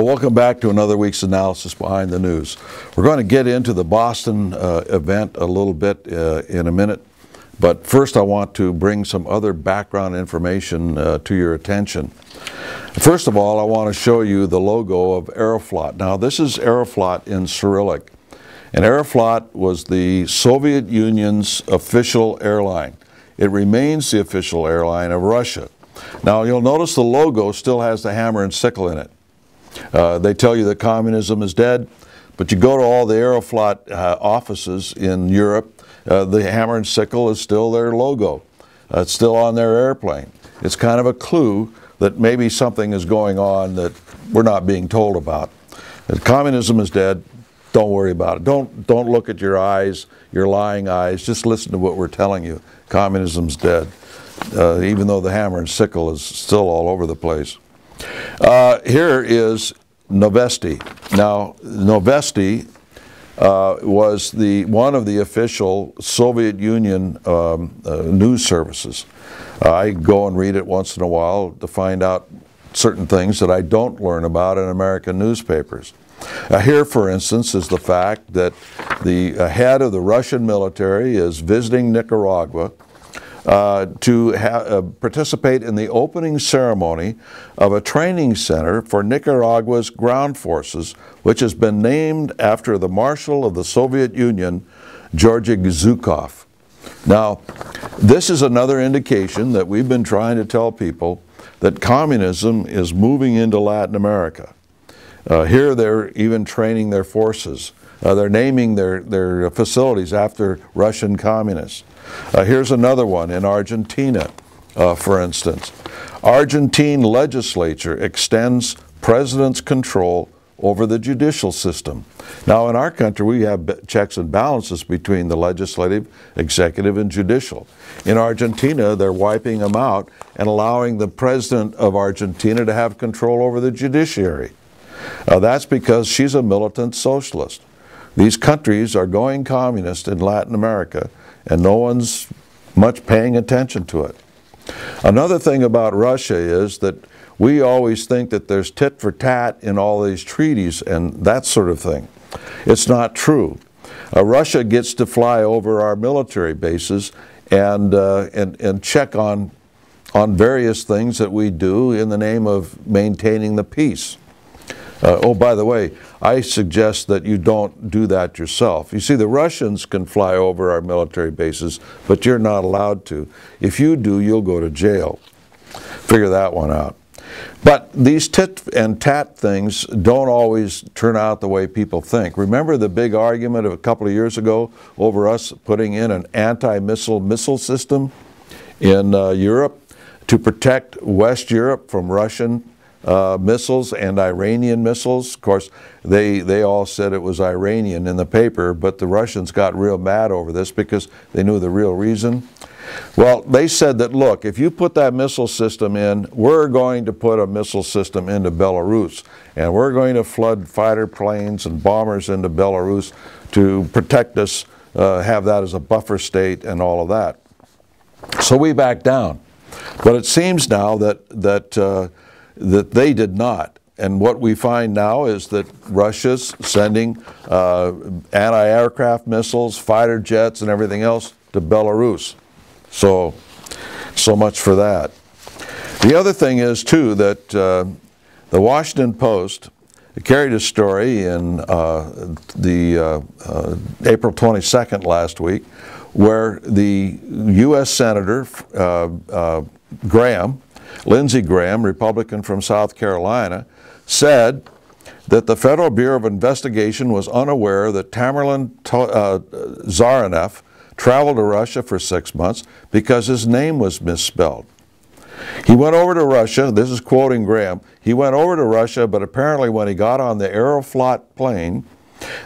Well, welcome back to another week's analysis behind the news. We're going to get into the Boston event a little bit in a minute, but first I want to bring some other background information to your attention. First of all, I want to show you the logo of Aeroflot. Now, this is Aeroflot in Cyrillic, and Aeroflot was the Soviet Union's official airline. It remains the official airline of Russia. Now, you'll notice the logo still has the hammer and sickle in it. They tell you that communism is dead, but you go to all the Aeroflot offices in Europe, the hammer and sickle is still their logo. It's still on their airplane. It's kind of a clue that maybe something is going on that we're not being told about. If communism is dead, don't worry about it. Don't look at your eyes, your lying eyes. Just listen to what we're telling you. Communism's dead, even though the hammer and sickle is still all over the place. Here is Novosti. Now, Novosti was one of the official Soviet Union news services. I go and read it once in a while to find out certain things that I don't learn about in American newspapers. Here, for instance, is the fact that the head of the Russian military is visiting Nicaragua to participate in the opening ceremony of a training center for Nicaragua's ground forces, which has been named after the Marshal of the Soviet Union, Georgy Zhukov. Now, this is another indication that we've been trying to tell people that communism is moving into Latin America. Here they're even training their forces. They're naming their facilities after Russian communists. Here's another one in Argentina, for instance. Argentine legislature extends president's control over the judicial system. Now, in our country, we have checks and balances between the legislative, executive, and judicial. In Argentina, they're wiping them out and allowing the president of Argentina to have control over the judiciary. That's because she's a militant socialist. These countries are going communist in Latin America, and no one's much paying attention to it. Another thing about Russia is that we always think that there's tit for tat in all these treaties and that sort of thing. It's not true. Russia gets to fly over our military bases and check on various things that we do in the name of maintaining the peace. Oh, by the way, I suggest that you don't do that yourself. You see, the Russians can fly over our military bases, but you're not allowed to. If you do, you'll go to jail. Figure that one out. But these tit and tat things don't always turn out the way people think. Remember the big argument of a couple of years ago over us putting in an anti-missile system in Europe to protect West Europe from Russian missiles and Iranian missiles? Of course, they all said it was Iranian in the paper, but the Russians got real mad over this because they knew the real reason. Well, they said that, look, if you put that missile system in, we're going to put a missile system into Belarus, and we're going to flood fighter planes and bombers into Belarus to protect us, have that as a buffer state and all of that. So we backed down. But it seems now that they did not. And what we find now is that Russia's sending anti-aircraft missiles, fighter jets, and everything else to Belarus. So much for that. The other thing is, too, that the Washington Post carried a story in April 22nd last week where the U.S. Senator Lindsey Graham, Republican from South Carolina, said that the Federal Bureau of Investigation was unaware that Tamerlan Zaranev traveled to Russia for 6 months because his name was misspelled. He went over to Russia, this is quoting Graham, he went over to Russia, but apparently when he got on the Aeroflot plane,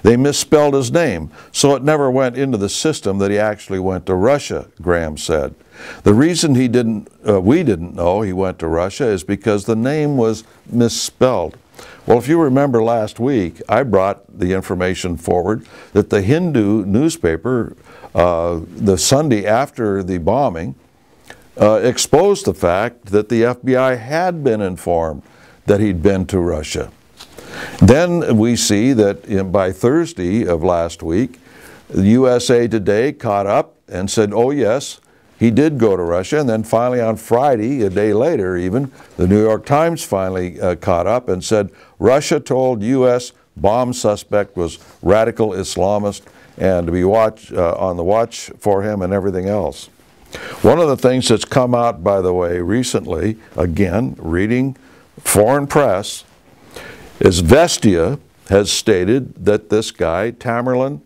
they misspelled his name, so it never went into the system that he actually went to Russia, Graham said. The reason we didn't know he went to Russia is because the name was misspelled. Well, if you remember last week, I brought the information forward that the Hindu newspaper, the Sunday after the bombing, exposed the fact that the FBI had been informed that he'd been to Russia. Then we see that by Thursday of last week, the USA Today caught up and said, oh yes, he did go to Russia. And then finally on Friday, a day later even, the New York Times finally caught up and said, Russia told U.S. bomb suspect was radical Islamist and to be on the watch for him and everything else. One of the things that's come out, by the way, recently, again, reading foreign press, is Vestia has stated that this guy, Tamerlan,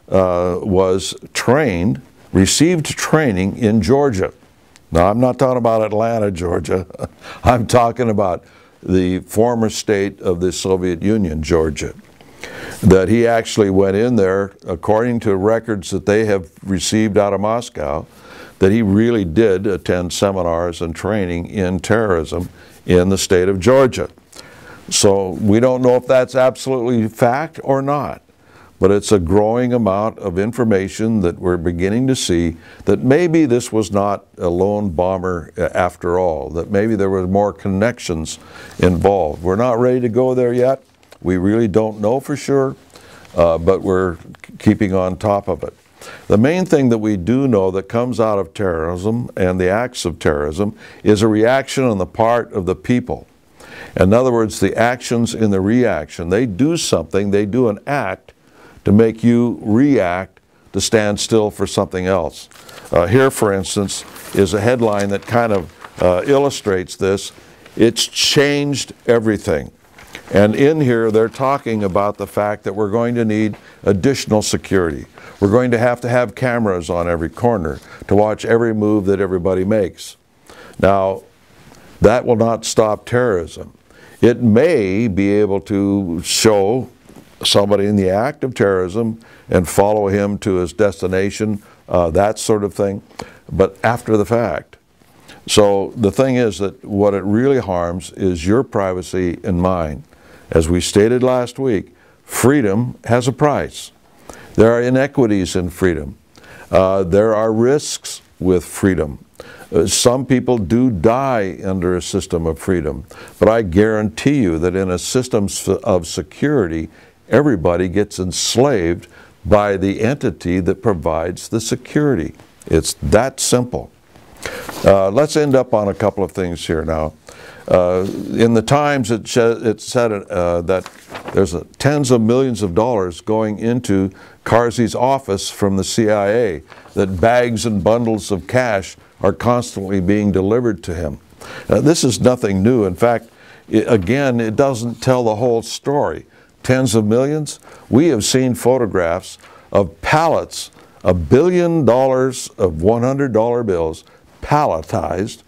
was trained, received training in Georgia. Now, I'm not talking about Atlanta, Georgia. I'm talking about the former state of the Soviet Union, Georgia. That he actually went in there, according to records that they have received out of Moscow, that he really did attend seminars and training in terrorism in the state of Georgia. So we don't know if that's absolutely fact or not, but it's a growing amount of information that we're beginning to see that maybe this was not a lone bomber after all, that maybe there were more connections involved. We're not ready to go there yet. We really don't know for sure, but we're keeping on top of it. The main thing that we do know that comes out of terrorism and the acts of terrorism is a reaction on the part of the people. In other words, the actions in the reaction. They do something, they do an act to make you react, to stand still for something else. Here, for instance, is a headline that kind of illustrates this. It's changed everything. And in here, they're talking about the fact that we're going to need additional security. We're going to have cameras on every corner to watch every move that everybody makes. Now, that will not stop terrorism. It may be able to show somebody in the act of terrorism and follow him to his destination, that sort of thing, but after the fact. So the thing is that what it really harms is your privacy and mine. As we stated last week, freedom has a price. There are inequities in freedom. There are risks with freedom. Some people do die under a system of freedom, but I guarantee you that in a system of security, everybody gets enslaved by the entity that provides the security. It's that simple. Let's end up on a couple of things here now. In the Times, it said that there's tens of millions of dollars going into Karzai's office from the CIA, that bags and bundles of cash are constantly being delivered to him. This is nothing new. In fact, again, it doesn't tell the whole story. Tens of millions? We have seen photographs of pallets, $1 billion of $100 bills, palletized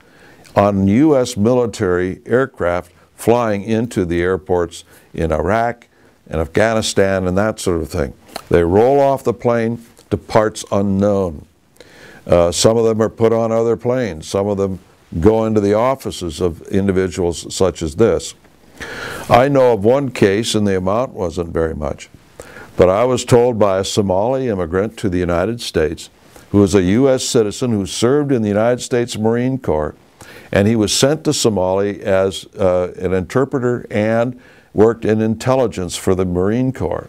on U.S. military aircraft flying into the airports in Iraq and Afghanistan and that sort of thing. They roll off the plane to parts unknown. Some of them are put on other planes. Some of them go into the offices of individuals such as this. I know of one case, and the amount wasn't very much, but I was told by a Somali immigrant to the United States who was a U.S. citizen who served in the United States Marine Corps, and he was sent to Somalia as an interpreter and worked in intelligence for the Marine Corps.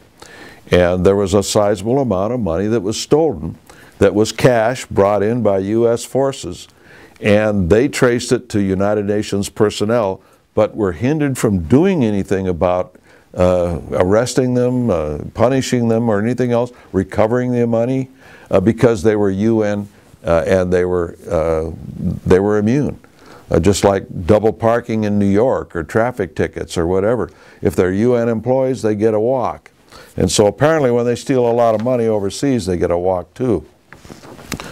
And there was a sizable amount of money that was stolen, that was cash brought in by U.S. forces, and they traced it to United Nations personnel, but were hindered from doing anything about arresting them, punishing them, or anything else, recovering the money, because they were UN and they were immune. Just like double parking in New York or traffic tickets or whatever. If they're UN employees, they get a walk. And so apparently when they steal a lot of money overseas, they get a walk too.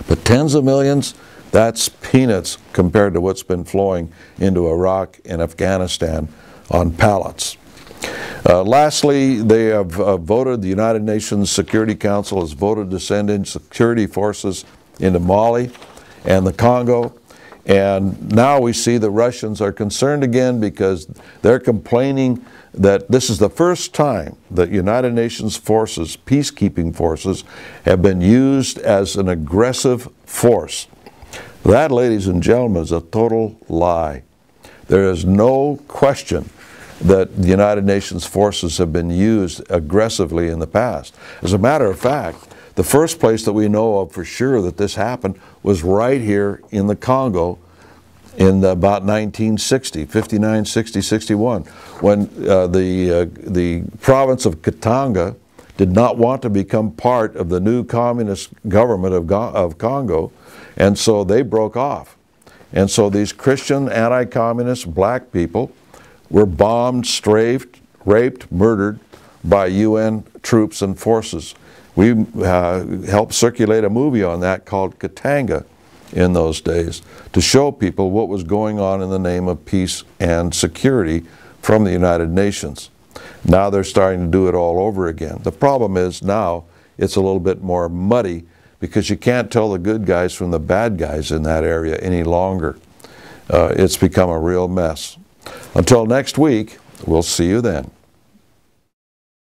But tens of millions, that's peanuts compared to what's been flowing into Iraq and Afghanistan on pallets. Lastly, they have voted, the United Nations Security Council has voted to send in security forces into Mali and the Congo. And now we see the Russians are concerned again because they're complaining that this is the first time that United Nations forces, peacekeeping forces, have been used as an aggressive force. That, ladies and gentlemen, is a total lie. There is no question that the United Nations forces have been used aggressively in the past. As a matter of fact, the first place that we know of for sure that this happened was right here in the Congo in about 1960, 59, 60, 61, when the province of Katanga did not want to become part of the new communist government of Congo, and so they broke off. And so these Christian anti-communist black people were bombed, strafed, raped, murdered by UN troops and forces. We helped circulate a movie on that called Katanga in those days to show people what was going on in the name of peace and security from the United Nations. Now they're starting to do it all over again. The problem is now it's a little bit more muddy because you can't tell the good guys from the bad guys in that area any longer. It's become a real mess. Until next week, we'll see you then.